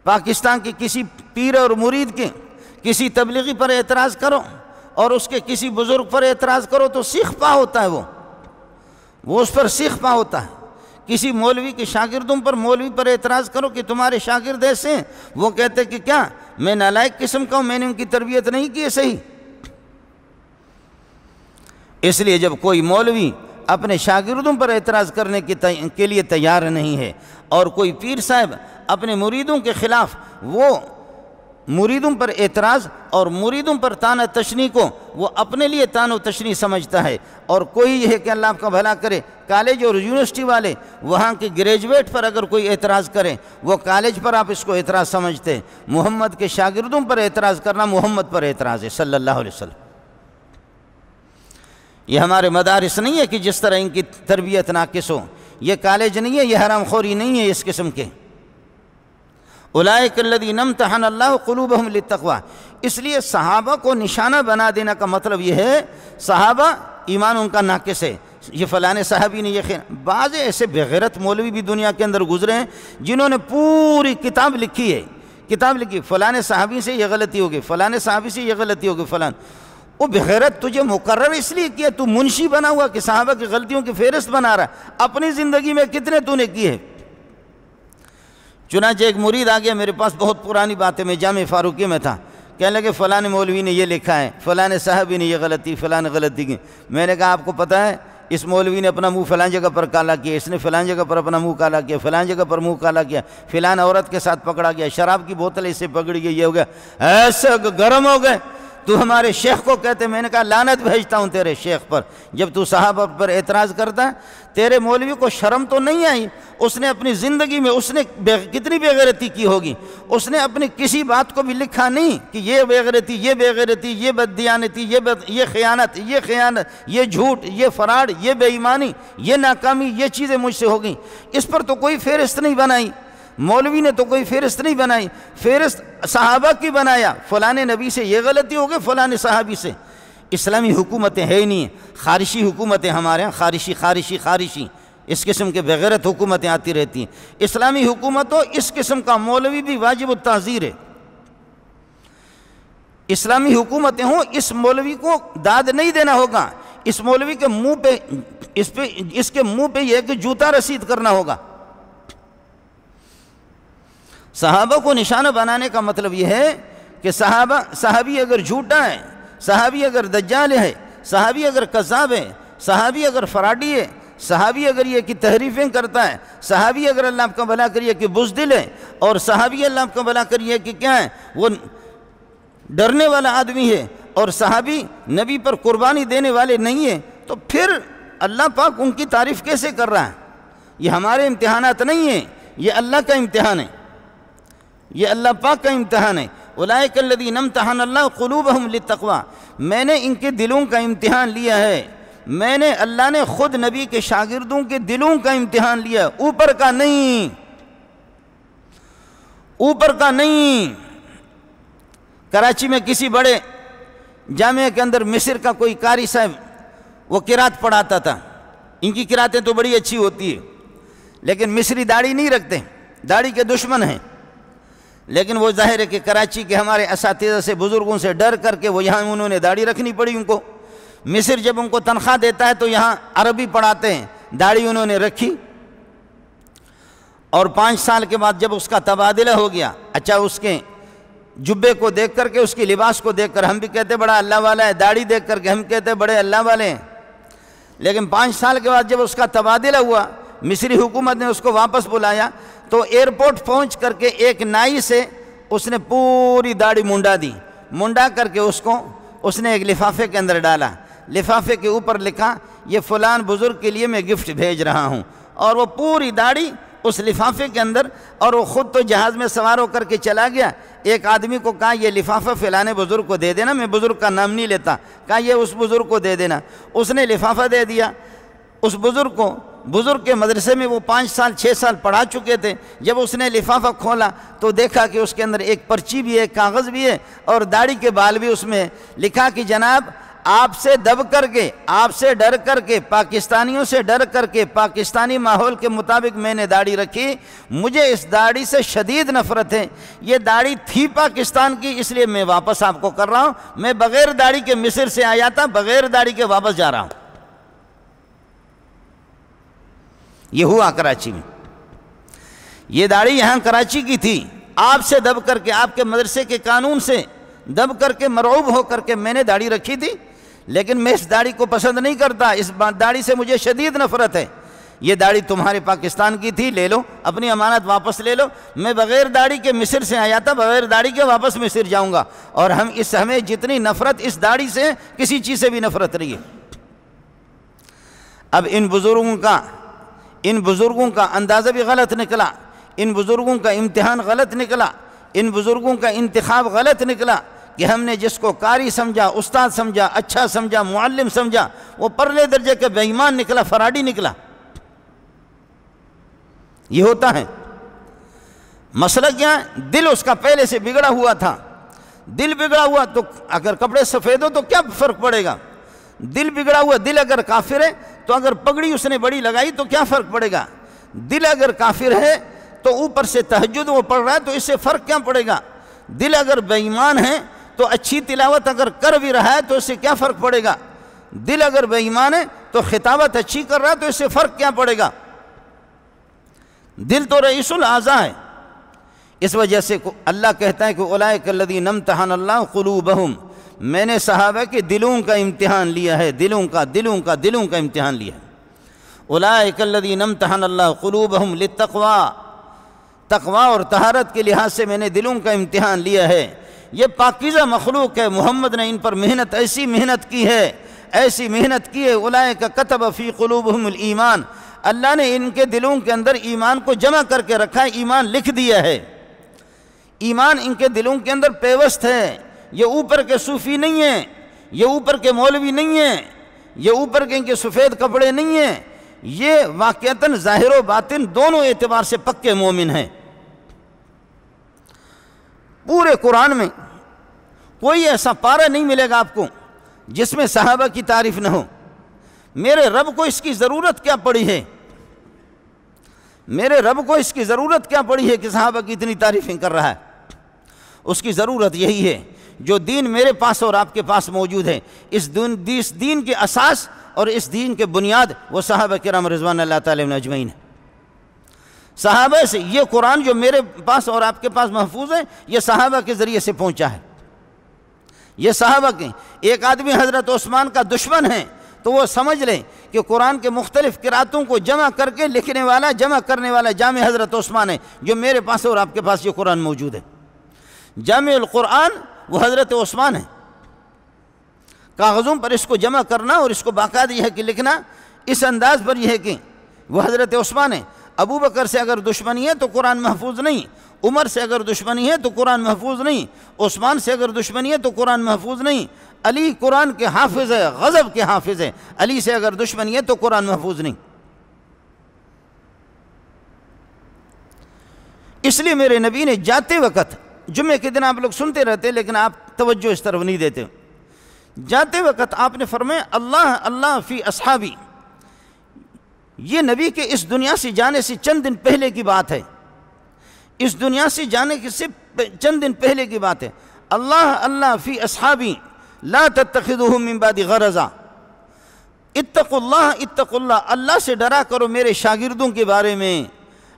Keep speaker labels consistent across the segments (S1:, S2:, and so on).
S1: پاکستان کے کسی پیر اور مرید کے کسی تبلیغی پر اعتراض کرو اور اس کے کسی بزرگ پر اعتراض کرو تو سیخ پا ہوتا ہے، وہ اس پر سیخ پا ہوتا ہے۔ کسی مولوی کے شاگردوں پر مولوی پر اعتراض کرو کہ تمہارے شاگرد ایسے ہیں، وہ کہتے کہ کیا میں نالائق قسم کا ہوں، میں نے ان کی تربیت نہیں کی ہے صحیح۔ اس لیے جب کوئی مولوی اپنے شاگردوں پر اعتراض کرنے کے لیے تیار نہیں ہے اور کوئی پیر صاحب اپنے مریدوں کے خلاف وہ مریدوں پر اعتراض اور مریدوں پر طعن تشنیع کو وہ اپنے لیے طعن و تشنیع سمجھتا ہے، اور کوئی یہ ہے کہ اللہ آپ کا بھلا کرے کالج اور یونیورسٹی والے وہاں کے گریجویٹ پر اگر کوئی اعتراض کرے وہ کالج پر آپ اس کو اعتراض سمجھتے ہیں، محمد کے شاگردوں پر اعتراض کرنا محمد پر اعتراض ہے صلی اللہ علیہ وسلم۔ یہ ہمارے مدارس نہیں ہے کہ جس طرح ان کی تربیت ناقص ہو، یہ کالج نہیں ہے، یہ حرام خوری نہیں ہے اس قسم کے۔ اولئک الذین امتحن اللہ قلوبہم للتقوی، اس لیے صحابہ کو نشانہ بنا دینا کا مطلب یہ ہے صحابہ ایمان ان کا ناقص ہے، یہ فلانے صحابی نے یہ بعض ایسے بغیرت مولوی بھی دنیا کے اندر گزرے ہیں جنہوں نے پوری کتاب لکھی ہے، فلانے صحابی سے یہ غلطی ہوگی، فلانے صحابی سے یہ غلطی ہوگی، فلان۔ وہ بغیرت تجھے مقرر اس لیے کیا تو منشی بنا ہوا کہ صحابہ کی غلطیوں کی فہرست بنا رہا ہے، اپنی زندگی میں کتنے تو نے کی ہے۔ چنانچہ ایک مرید آ گیا میرے پاس، بہت پرانی بات ہے، میں جامع فاروقی میں تھا، کہنے لگے فلاں مولوی نے یہ لکھا ہے، فلاں صاحبی نے یہ غلطی، فلاں غلطی کی۔ میں نے کہا آپ کو پتہ ہے اس مولوی نے اپنا منہ فلاں جگہ پر کالا کیا، اس نے فلاں جگہ پر اپنا منہ کالا کیا، فلاں جگہ پر منہ کالا کیا، فلاں عورت کے ساتھ پکڑا گیا، شراب کی بوتل اس سے پکڑی گئی، یہ ہو گیا، ایسے گرم ہو گئے تو ہمارے شیخ کو کہتے۔ میں نے کہا لعنت بھیجتا ہوں تیرے شیخ پر، جب تو صحابہ پر اعتراض کرتا ہے تیرے مولوی کو شرم تو نہیں آئی؟ اس نے اپنی زندگی میں اس نے کتنی بے غیرتی کی ہوگی، اس نے اپنی کسی بات کو بھی لکھا نہیں کہ یہ بے غیرتی، یہ بے غیرتی، یہ بددیانتی، یہ خیانت، یہ جھوٹ، یہ فراڈ، یہ بے ایمانی، یہ ناکامی، یہ چیزیں مجھ سے ہو گئیں، اس پر تو کوئی فہرست نہیں بنائی، مولوی نے تو کوئی فہرست نہیں بنائی، فہرست صحابہ کی بنایا، فلاں نبی سے یہ غلطی ہو گئی، فلاں صحابی سے۔ اسلامی حکومتیں ہے ہی نہیں ہیں، خارشی حکومتیں ہمارے ہاں، خارشی اس قسم کے بغیرت حکومتیں آتی رہتی ہیں۔ اسلامی حکومت ہو اس قسم کا مولوی بھی واجب التعزیر ہے، اسلامی حکومتیں ہوں اس مولوی کو داد نہیں دینا ہوگا، اس مولوی کے منہ پہ اس کے منہ پہ یہ کہ جوتا رسید کرنا ہوگا۔ صحابہ کو نشانہ بنانے کا مطلب یہ ہے کہ صحابی اگر جھوٹا ہے، صحابی اگر دجال ہے، صحابی اگر کذاب ہے، صحابی اگر فراڈی ہے، صحابی اگر یہ کہ تحریفیں کرتا ہے، صحابی اگر اللہ آپ کا بھلا کریے کہ بزدل ہے، اور صحابی اللہ آپ کا بھلا کریے کہ کیا ہے وہ ڈرنے والا آدمی ہے، اور صحابی نبی پر قربانی دینے والے نہیں ہیں، تو پھر اللہ پاک ان کی تعریف کیسے کر رہا ہے؟ یہ ہمارے امتحانات نہیں ہیں، یہ اللہ کا امتحان ہے، یہ اللہ پاک کا امتحان ہے۔ اولئک الذین امتحن اللہ قلوبہم للتقوی، میں نے ان کے دلوں کا امتحان لیا ہے، میں نے اللہ نے خود نبی کے شاگردوں کے دلوں کا امتحان لیا، اوپر کا نہیں، اوپر کا نہیں۔ کراچی میں کسی بڑے جامعہ کے اندر مصر کا کوئی قاری صاحب وہ قرات پڑھاتا تھا، ان کی قراتیں تو بڑی اچھی ہوتی ہے، لیکن مصری داڑھی نہیں رکھتے، داڑھی کے دشمن ہیں، لیکن وہ ظاہر ہے کہ کراچی کے ہمارے اساتذہ سے بزرگوں سے ڈر کر کے وہ یہاں انہوں نے داڑھی رکھنی پڑی ان کو۔ مصر جب ان کو تنخواہ دیتا ہے تو یہاں عربی پڑھاتے ہیں، داڑھی انہوں نے رکھی، اور 5 سال کے بعد جب اس کا تبادلہ ہو گیا، اچھا اس کے جبے کو دیکھ کر کے، اس کے لباس کو دیکھ کر ہم بھی کہتے بڑا اللہ والا ہے، داڑھی دیکھ کر کے ہم کہتے بڑے اللہ والے ہیں، لیکن 5 سال کے بعد جب اس کا تبادلہ ہوا، مصری حکومت نے اس کو واپس بلایا، تو ایئرپورٹ پہنچ کر کے ایک نائی سے اس نے پوری داڑھی منڈا کر کے اس نے ایک لفافے کے اندر ڈالا، لفافے کے اوپر لکھا یہ فلان بزرگ کے لیے میں گفٹ بھیج رہا ہوں، اور وہ پوری داڑھی اس لفافے کے اندر، اور وہ خود تو جہاز میں سوار ہو کر کے چلا گیا۔ ایک آدمی کو کہا یہ لفافہ فلانے بزرگ کو دے دینا، میں بزرگ کا نام نہیں لیتا، کہا یہ اس بزرگ کو دے دینا، اس نے لفافہ دے دیا اس بزرگ کو۔ بزرگ کے مدرسے میں وہ 5 سال 6 سال پڑھا چکے تھے، جب اس نے لفافہ کھولا تو دیکھا کہ اس کے اندر ایک پرچی بھی ہے، ایک کاغذ بھی ہے، اور داڑھی کے بال بھی اس میں، لکھا کہ جناب آپ سے دب کر کے، آپ سے ڈر کر کے، پاکستانیوں سے ڈر کر کے، پاکستانی ماحول کے مطابق میں نے داڑھی رکھی۔ مجھے اس داڑھی سے شدید نفرت ہے۔ یہ داڑھی تھی پاکستان کی، اس لیے میں واپس آپ کو کر رہا ہوں۔ میں بغیر داڑھی کے مصر سے آیا تھا، بغیر داڑھی کے واپس جا رہا ہوں۔ یہ ہوا کراچی میں۔ یہ داڑھی یہاں کراچی کی تھی، آپ سے دب کر کے، آپ کے مدرسے کے قانون سے دب کر کے، مرعوب ہو کر کے میں نے داڑھی رکھی تھی، لیکن میں اس داڑھی کو پسند نہیں کرتا، اس داڑھی سے مجھے شدید نفرت ہے۔ یہ داڑھی تمہارے پاکستان کی تھی، لے لو، اپنی امانت واپس لے لو۔ میں بغیر داڑھی کے مصر سے آیا تھا، بغیر داڑھی کے واپس مصر جاؤں گا، اور ہمیں جتنی نفرت اس داڑھی سے، کسی چیز سے بھی نفرت نہیں ہے۔ اب ان بزرگوں کا اندازہ بھی غلط نکلا، ان بزرگوں کا امتحان غلط نکلا، ان بزرگوں کا انتخاب غلط نکلا کہ ہم نے جس کو قاری سمجھا، استاد سمجھا، اچھا سمجھا، معلم سمجھا، وہ پرلے درجے کے بے ایمان نکلا، فراڈی نکلا۔ یہ ہوتا ہے۔ مسئلہ کیا ہے؟ دل اس کا پہلے سے بگڑا ہوا تھا۔ دل بگڑا ہوا تو اگر کپڑے سفید ہو تو کیا فرق پڑے گا؟ دل بگڑا ہوا، دل اگر کافر ہے تو اگر پگڑی اس نے بڑی لگائی تو کیا فرق پڑے گا؟ دل اگر کافر ہے تو اوپر سے تہجد وہ پڑھ رہا ہے تو اس سے فرق کیا پڑے گا؟ دل اگر بے ایمان ہے تو اچھی تلاوت اگر کر بھی رہا ہے تو اس سے کیا فرق پڑے گا؟ دل اگر بے ایمان ہے تو خطابت اچھی کر رہا ہے تو اس سے فرق کیا پڑے گا؟ دل تو رئیس الاعضاء ہے۔ اس وجہ سے اللہ کہتا ہے کہ اولئک الذین امتحن اللہ قلوبہم، میں نے صحابہ کے دلوں کا امتحان لیا ہے، دلوں کا امتحان لیا ہے۔ اولئک الذین امتحن اللہ قلوبہم للتقوی، تقوی اور طہارت کے لحاظ سے میں نے دلوں کا امتحان لیا ہے۔ یہ پاکیزہ مخلوق ہے، محمد نے ان پر ایسی محنت کی ہے۔ اولئک کتب فی قلوبہم الایمان، اللہ نے ان کے دلوں کے اندر ایمان کو جمع کر کے رکھا ہے، ایمان لکھ دیا ہے۔ ایمان ان کے دلوں کے اندر پیوست ہے۔ یہ اوپر کے صوفی نہیں ہیں، یہ اوپر کے مولوی نہیں ہیں، یہ اوپر کے ان کے سفید کپڑے نہیں ہیں، یہ واقعتاً ظاہر و باطن دونوں اعتبار سے پکے مومن ہیں۔ پورے قرآن میں کوئی ایسا پارہ نہیں ملے گا آپ کو جس میں صحابہ کی تعریف نہ ہو۔ میرے رب کو اس کی ضرورت کیا پڑی ہے؟ میرے رب کو اس کی ضرورت کیا پڑی ہے کہ صحابہ کی اتنی تعریفیں کر رہا ہے؟ اس کی ضرورت یہی ہے جو دین میرے پاس اور آپ کے پاس موجود ہے۔ اس دین کے اساس اور اس دین کے بنیاد وہ صحابہ کرام رضوان اللہ تعالی عنہم اجمعین ہیں۔ صحابہ سے یہ قرآن جو میرے پاس اور آپ کے پاس محفوظ ہے، یہ صحابہ کے ذریعے سے پہنچا ہے۔ یہ صحابہ کے، ایک آدمی حضرت عثمان کا دشمن ہے تو وہ سمجھ لیں کہ قرآن کے مختلف قراتوں کو جمع کر کے لکھنے والا، جمع کرنے والا جامع حضرت عثمان ہے، جو میرے پاس اور آپ کے پاس یہ قرآن موجود ہے۔ جامع القرآن وہ حضرت عثمان ہے۔ کاغذوں پر اس کو جمع کرنا اور اس کو باقاعدہ یہ ہے کہ لکھنا اس انداز پر یہ ہے کہ وہ حضرت عثمان ہے۔ ابو بکر سے اگر دشمنی ہے تو قرآن محفوظ نہیں، عمر سے اگر دشمنی ہے تو قرآن محفوظ نہیں، عثمان سے اگر دشمنی ہے تو قرآن محفوظ نہیں، علی قرآن کے حافظ ہے، غضب کے حافظ ہے، علی سے اگر دشمنی ہے تو قرآن محفوظ نہیں۔ اس لیے میرے نبی نے جاتے وقت، جمعے کے دن آپ لوگ سنتے رہتے لیکن آپ توجہ اس طرف نہیں دیتے، جاتے وقت آپ نے فرمایا اللہ اللہ فی اصحابی۔ یہ نبی کے اس دنیا سے جانے سے چند دن پہلے کی بات ہے، اس دنیا سے جانے سے چند دن پہلے کی بات ہے۔ اللہ اللہ فی اصحابی لا تتخذوهم من بعد غرضا، اتقوا اللہ، اللہ سے ڈرا کرو میرے شاگردوں کے بارے میں۔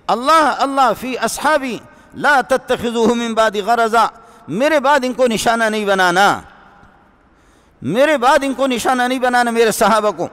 S1: اللہ اللہ فی اصحابی لا تتخذوهم من بعد غرضا، میرے بعد ان کو نشانہ نہیں بنانا، میرے بعد ان کو نشانہ نہیں بنانا، میرے صحابہ کو۔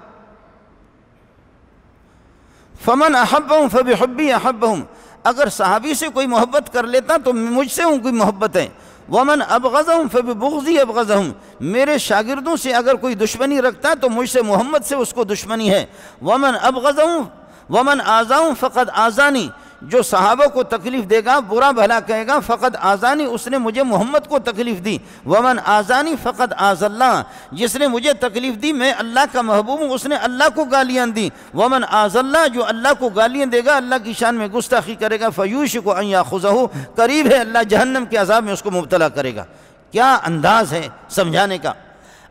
S1: فمن احبهم فبحبی احبهم، اگر صحابی سے کوئی محبت کر لیتا تو مجھ سے ان کی محبت ہے۔ ومن ابغضهم فببغضی ابغضهم، میرے شاگردوں سے اگر کوئی دشمنی رکھتا تو مجھ سے محمد سے اس کو دشمنی ہے۔ ومن ابغضهم ومن آذاهم فقد آذانی، جو صحابہ کو تکلیف دے گا، برا بھلا کہے گا، فقد آذانی، اس نے مجھے محمد کو تکلیف دی۔ ومن آذانی فقد آذ اللہ، جس نے مجھے تکلیف دی میں اللہ کا محبوب ہوں، اس نے اللہ کو گالیاں دی۔ ومن آذ اللہ، جو اللہ کو گالیاں دے گا، اللہ کی شان میں گستاخی کرے گا، فیوشک ان یاخذہ، قریب ہے اللہ جہنم کے عذاب میں اس کو مبتلا کرے گا۔ کیا انداز ہے سمجھانے کا!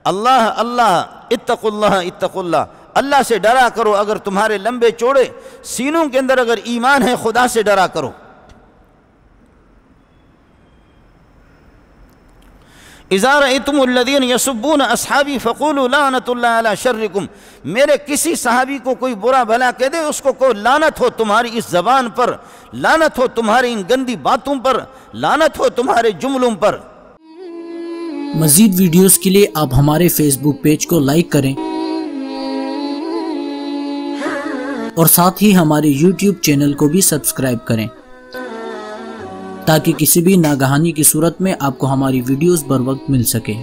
S1: اللہ اللہ اتقوا اللہ اتقوا اللہ، اللہ سے ڈرا کرو، اگر تمہارے لمبے چوڑے سینوں کے اندر اگر ایمان ہے خدا سے ڈرا کرو۔ اذا رأیتم الذین یسبون اصحابی فقولوا لعنت اللہ علی شرکم، میرے کسی صحابی کو کوئی برا بھلا کہہ دے اس کو کہو لعنت ہو تمہاری اس زبان پر، لعنت ہو تمہاری ان گندی باتوں پر، لعنت ہو تمہارے جملوں پر۔
S2: مزید ویڈیوز کے لیے آپ ہمارے فیس بک پیج کو لائک کریں اور ساتھ ہی ہمارے یوٹیوب چینل کو بھی سبسکرائب کریں تاکہ کسی بھی ناگہانی کی صورت میں آپ کو ہماری ویڈیوز بر وقت مل سکے۔